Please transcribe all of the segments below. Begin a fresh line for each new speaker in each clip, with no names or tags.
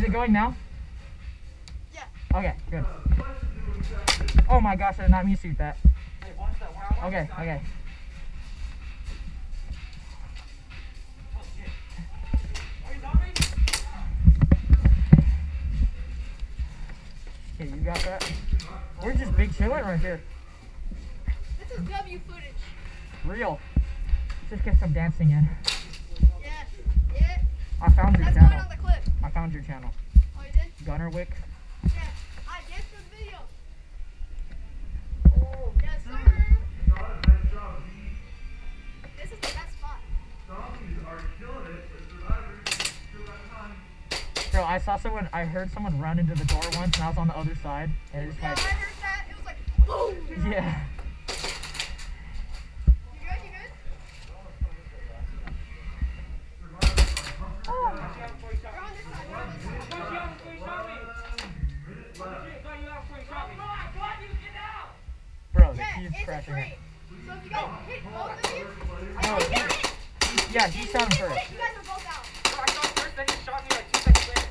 Is it going now?
Yeah.
Okay, good. Oh my gosh, I did not mean to shoot that. Okay, okay. Okay, you got that? We're just big chilling right here.
This is W footage.
Real. Just get some dancing in.
Yeah. Yeah.
I found your
That's
channel.
going on the clip.
I found your channel.
Oh, you did?
Gunnerwick.
Yeah. I danced for the video. Oh, yes, sir.
Nice job, B.
This is the best spot.
Zombies are killing it, but survivors still got time.
Bro, I heard someone run into the door once and I was on the other side. And it just
Yeah,
like,
I heard that. It was like, boom.
yeah.
You good? You good?
Oh.
You're on this side. You're on this side.
Bro,
Yeah,
he's
it's a
crashing
tree.
it.
So if you guys hit both of you,
No,
you got it.
yeah, he shot him
If you
first.
hit, you guys are both out.
I shot first, then he shot me like 2 seconds later.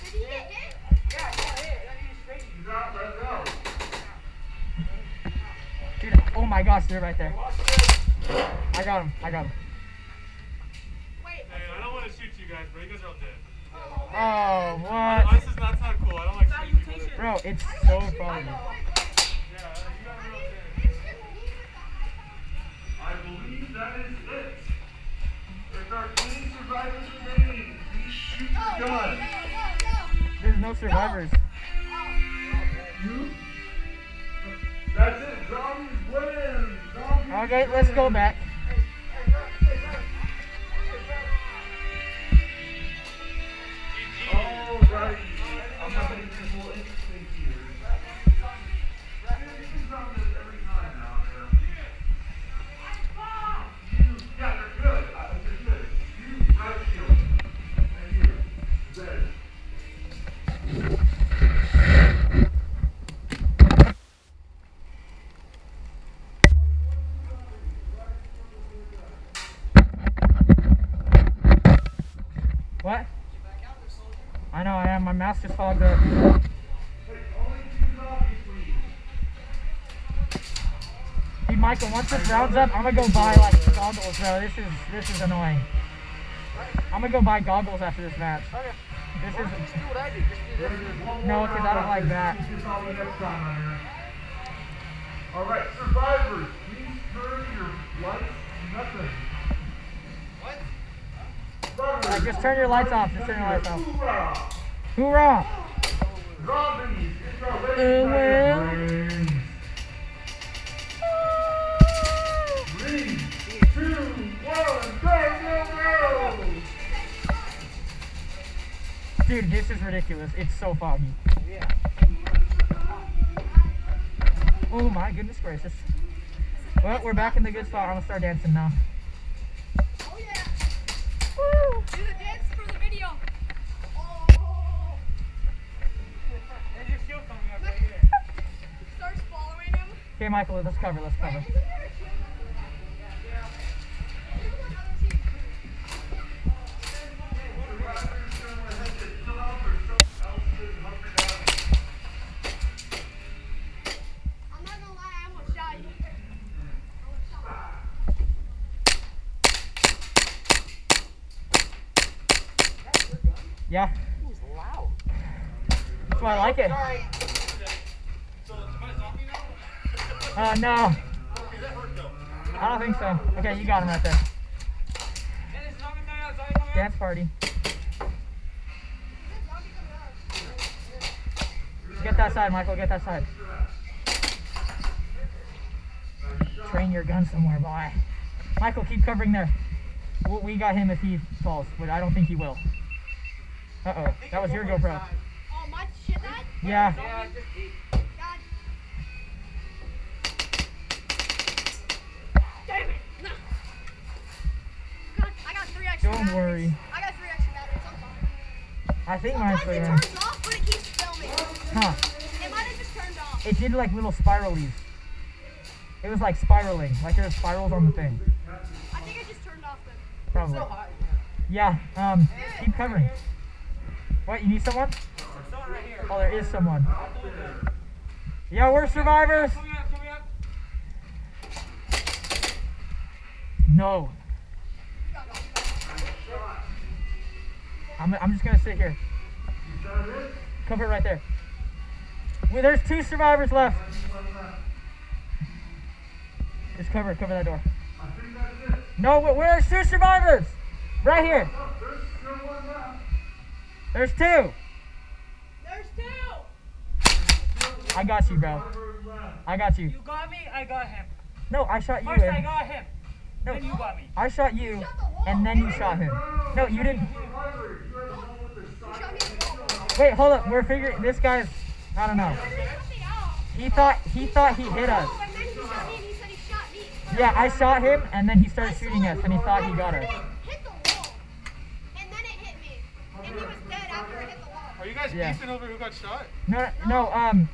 Did he get hit?
Yeah, I got hit. Then he just straight.
He's out, let's go.
Dude, oh my gosh, they're right there. I got him. I got him.
Wait.
Hey, I don't want to shoot you guys, but you guys are all dead.
Oh, what?
This is not cool. I don't like shooting people.
Bro, it's so funny.
Yeah, you guys are all dead.
It's just me with the high power.
I believe that is it. If there are any survivors remaining, please shoot
Go,
your
go,
gun.
go, go.
There's no survivors.
You? That's it. Zombies win. Zombies
Okay, let's go back.
Alrighty. I'm not going to do this whole interesting here. This is not this every time now, man. Yeah, they're good. They're good. You, red shield. And you, red.
What? I know, I am. My mouse just fogged up.
Hey, only 2 zombies, please.
Hey, Michael, once this round's up, I'm gonna go buy like goggles, bro. This is annoying. I'm gonna go buy goggles after this match. This is
Just do what I did. Just do this.
no, because I don't like that.
Keep this all the next time on here. Alright, survivors, please turn your lights nothing.
What?
Alright, just turn your lights off. Just turn your lights off.
Hoorah!
Hoorah!
Zombies, it's our
well.
brains. 3, 2, 1, go!
Dude, this is ridiculous. It's so foggy.
Yeah.
Oh my goodness gracious. Well, we're back in the good spot. I'm gonna start dancing now.
Oh, yeah.
Woo!
Do the dance for the video. Oh.
There's your shield coming up right here.
Starts following him.
Okay, Michael, let's cover. Let's cover.
Isn't there a shield?
Yeah.
There's another team. I'm not gonna lie, I almost shot you.
Yeah,
It was loud.
that's why I like it.
Sorry.
So, am I a zombie now?
No,
Is that hurt though?
I don't think so. Okay, you got him right there.
And this zombie coming out, zombie coming out.
Dance party. Get that side, Michael. Get that side. Train your gun somewhere, boy. Michael, keep covering there. We got him if he falls, but I don't think he will. Uh-oh. That was your GoPro.
Oh, my shit, that?
Yeah.
Yeah, just eat.
God. Damn it. No. God, I got 3 extra
Don't
batteries.
worry.
I got 3 extra batteries. I'm fine.
I think mine's
Sometimes it
clear.
turns off, but it keeps filming.
Huh.
It might have just turned off.
It did like little spiralies. It was like spiraling. Like there's spirals on the thing.
I think it just turned off then.
Probably.
So hot.
Yeah. Keep covering. What, you need someone?
There's someone right here.
Oh, there is someone.
I believe it.
Yeah, we're survivors.
Coming up, coming up.
No. I'm just gonna sit here. Cover it right there. Well, there's 2 survivors left. Just cover that door.
I think that's it.
No, where's 2 survivors? Right here.
Oh, there's still one left.
There's 2.
There's 2.
I got you, bro. I got you.
You got me, I got him.
No, I shot you.
First I
And,
got him.
no,
Then you got me.
I shot you, and then you shot him. No, you didn't.
Shot me in the wall.
Wait, hold up. We're figuring. This guy's. I don't know. He thought he hit us.
And then he shot me and he said he shot me.
Yeah, I shot him, and then he started shooting us, and he thought he got us.
It hit the wall. And then it hit me. And he was dead after it hit the wall.
Are you guys
Yeah.
beefing over who got shot?
No,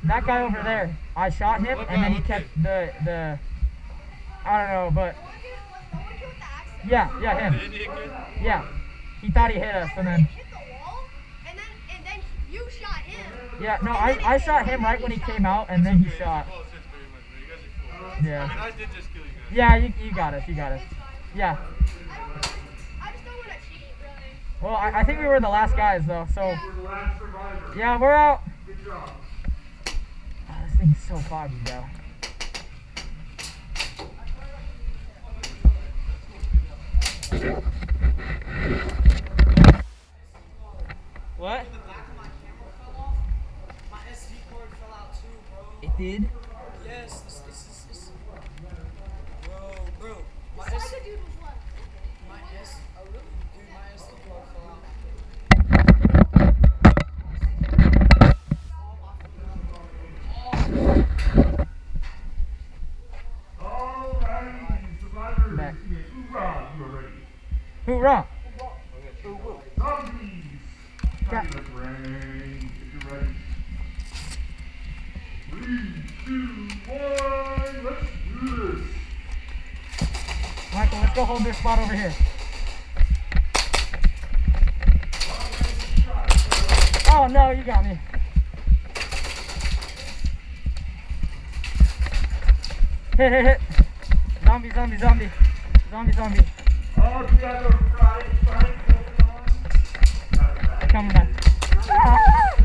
that guy over there. I shot him, and then he kept the. I don't know, but
The one kid with the accent.
yeah, him.
The Indian kid?
Yeah, he thought he hit us, and then.
It hit the wall. And then you shot him.
Yeah, no, I shot him right when he came out, and then he shot.
Well, since very much, but you guys are cool. I mean,
Yeah.
I did just kill you guys.
Yeah, you got us. You got us.
It's fine.
Yeah.
I just don't want to cheat, really.
Well, I think we were the last guys though, so
We're the last survivor.
yeah, we're out.
Good job.
Oh, this thing's so foggy, bro. What?
The back of my camera fell off. My SD cord fell out too, bro.
It did?
Yes, this. Bro. My
This
SD,
other dude was left.
oh really? Dude, my SD card fell out.
Alrighty, survivors.
Back.
Hoorah, you are ready.
Hoorah!
Zombies.
Yeah.
Time to brain. If you're ready. 3, 2, 1. Let's do this.
Michael, let's go hold this spot over here. Oh no, you got me. Hit. Zombie.
All together, right, hold on.
Coming back. Ah!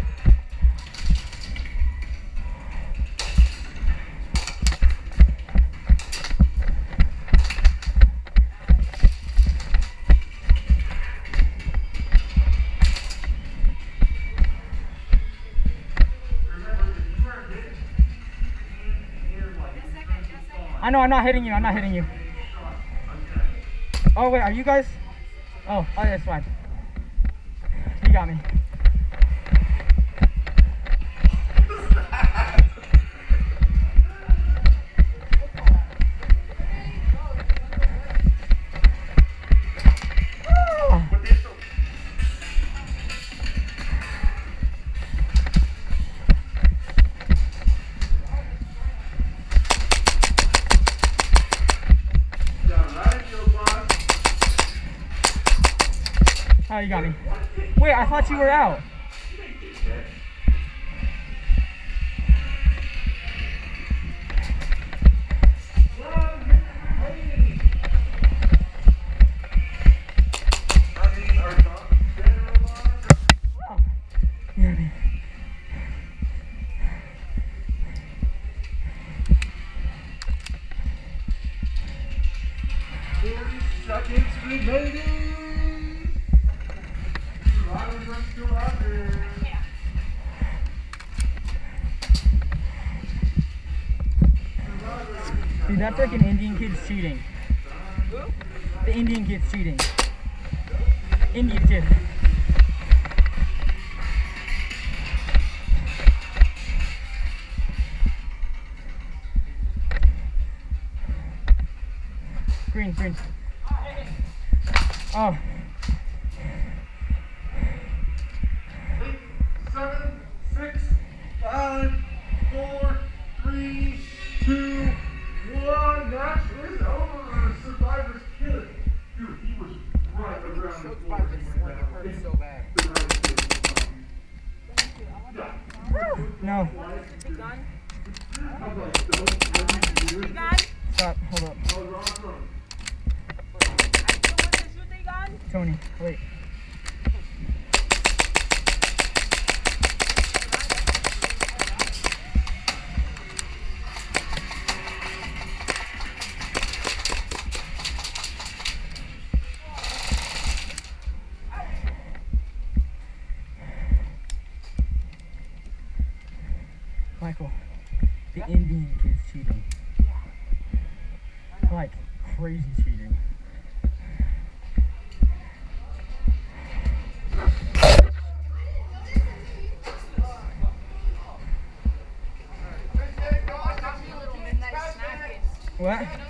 I know, I'm not hitting you. Oh wait, are you guys? Oh, that's fine. You got me. Oh, you got me. Wait, I thought you were out. Oh, you got me.
Seconds remaining. Survivors are still out there.
Dude, that freaking Indian kid's cheating. The Indian kid's cheating. Indian kid. Green. Oh.
8, 7, 6, 5, 4, 3, 2, 1. Match is over. Survivors kill it. Dude, he was right around the corner.
It hurt so bad.
No.
The gun.
Stop. Hold up.
I still want to shoot the gun.
Tony, wait. Michael, the Indian kid's cheating. Like, crazy cheating. What?